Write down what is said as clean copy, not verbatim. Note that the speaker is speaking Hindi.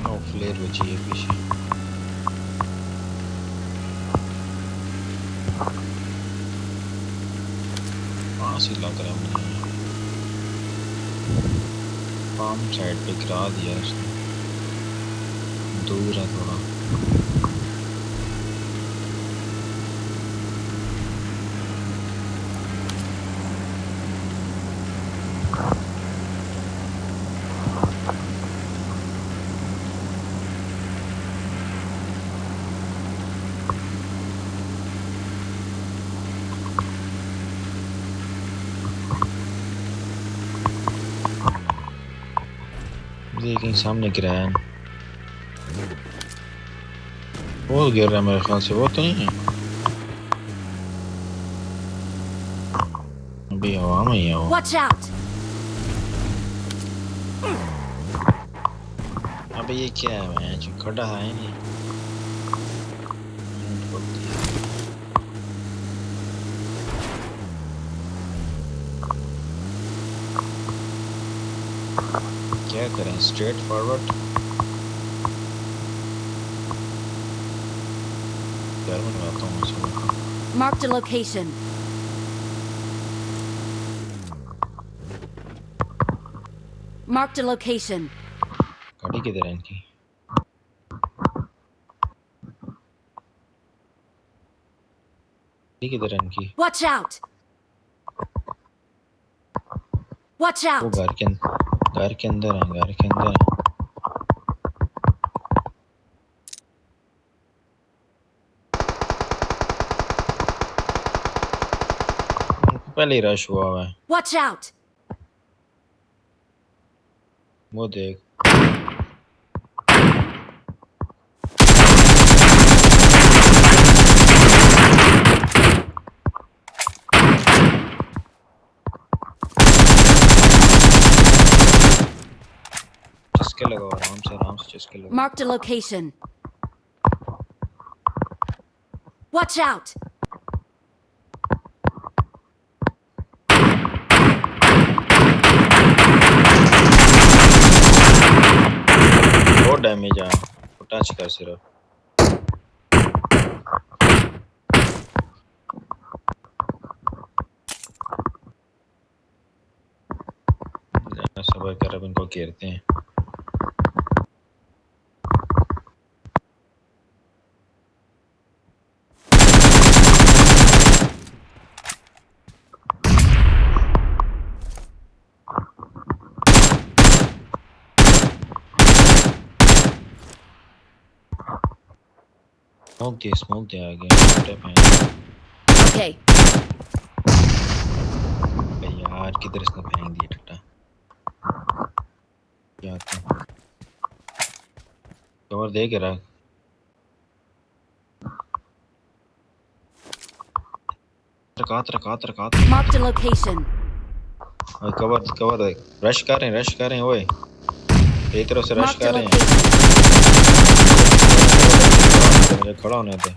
नो फ्लेयर बची है पीछे। कहाँ से लग रहा है मुझे? फार्म साइड पे गिरा दिया उसने, दूर है थोड़ा। लेकिन सामने गिरा है, वो गिर रहा है मेरे ख्याल से, वो तो नहीं है अभी हवा में ही है वो। Watch out! अबे ये क्या है, मैं जो खड़ा है नहीं। क्या करें, स्ट्रेट फॉरवर्ड घर में लगाता हूँ सब। Marked a location. Marked a location. गाड़ी किधर है इनकी? गाड़ी किधर है इनकी? Watch out! Watch वो out! घर के अंदर है, घर के अंदर है। पहले ही रश हुआ है। Watch out! वो देख, चस्के लगाओ, आराम से चस्के लगाओ। Marked a location. Watch out! बहुत डैमेज है, टच कर सिर्फ। सबर कर, अब इनको घेरते हैं। स्मोक दे आगे। Okay. यार किधर इसने फेंक दिया टट्टा। क्या था? कवर दे के रख। रकात। Marked a location. Cover rush कर रहे हैं ओए, एक तरफ से रश Marked a कर रहे हैं। location. मुझे खड़ा होने दे।